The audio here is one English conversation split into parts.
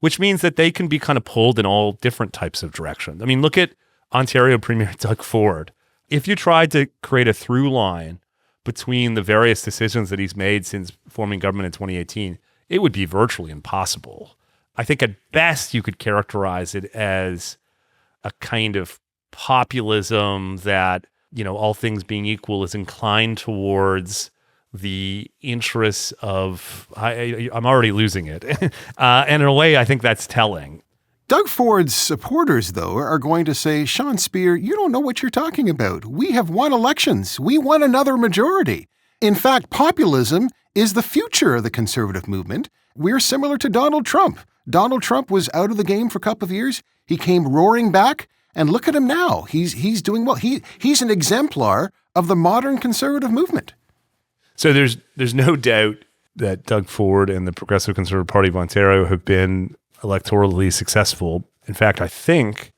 which means that they can be kind of pulled in all different types of directions. I mean, look at Ontario Premier Doug Ford. If you tried to create a through line between the various decisions that he's made since forming government in 2018, it would be virtually impossible. I think at best you could characterize it as a kind of populism that, all things being equal, is inclined towards the interests of, I'm already losing it. And in a way, I think that's telling. Doug Ford's supporters, though, are going to say, Sean Speer, you don't know what you're talking about. We have won elections. We won another majority. In fact, populism is the future of the conservative movement. We're similar to Donald Trump. Donald Trump was out of the game for a couple of years. He came roaring back, and look at him now. He's doing well. He's an exemplar of the modern conservative movement. So there's no doubt that Doug Ford and the Progressive Conservative Party of Ontario have been electorally successful. In fact, I think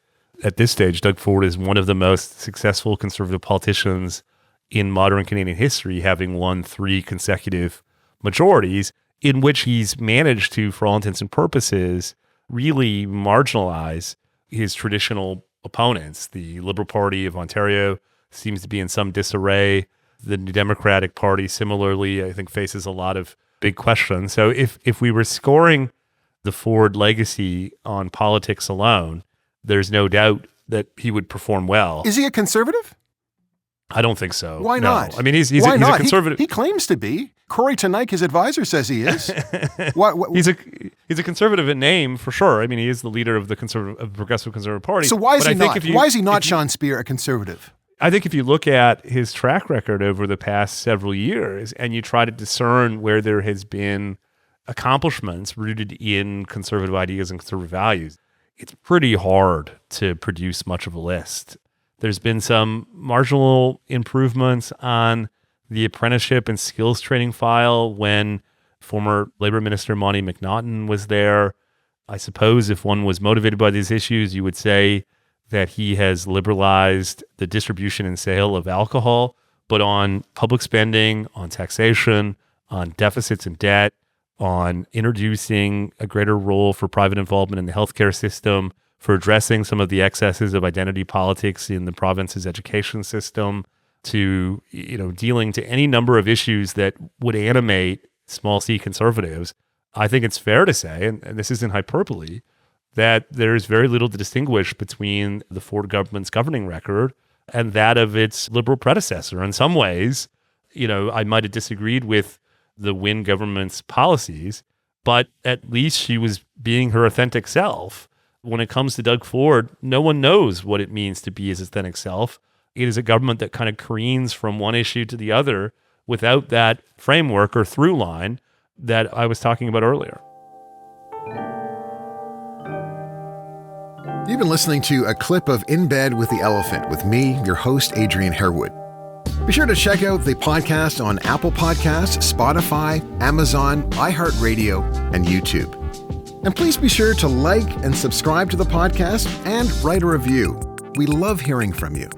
at this stage, Doug Ford is one of the most successful conservative politicians in modern Canadian history, having won 3 consecutive majorities in which he's managed to, for all intents and purposes, really marginalize his traditional opponents. The Liberal Party of Ontario seems to be in some disarray. The New Democratic Party, similarly, I think faces a lot of big questions. So if we were scoring the Ford legacy on politics alone, there's no doubt that he would perform well. Is he a conservative? I don't think so. Why not? I mean, he's a conservative. He claims to be. Corey Tonick, his advisor, says he is. What? He's a conservative in name, for sure. I mean, he is the leader of the Progressive Conservative Party. So why is he not? Why is he not, Sean Speer, a conservative? I think if you look at his track record over the past several years and you try to discern where there has been accomplishments rooted in conservative ideas and conservative values, it's pretty hard to produce much of a list. There's been some marginal improvements on the apprenticeship and skills training file when former Labor Minister Monty McNaughton was there. I suppose if one was motivated by these issues, you would say that he has liberalized the distribution and sale of alcohol, but on public spending, on taxation, on deficits and debt, on introducing a greater role for private involvement in the healthcare system, for addressing some of the excesses of identity politics in the province's education system, to dealing to any number of issues that would animate small c conservatives, I think it's fair to say, and this isn't hyperbole, that there's very little to distinguish between the Ford government's governing record and that of its Liberal predecessor. In some ways, I might have disagreed with the Wynne government's policies, but at least she was being her authentic self. When it comes to Doug Ford, no one knows what it means to be his authentic self. It is a government that kind of careens from one issue to the other without that framework or through line that I was talking about earlier. You've been listening to a clip of In Bed with the Elephant with me, your host, Adrian Harewood. Be sure to check out the podcast on Apple Podcasts, Spotify, Amazon, iHeartRadio, and YouTube. And please be sure to like and subscribe to the podcast and write a review. We love hearing from you.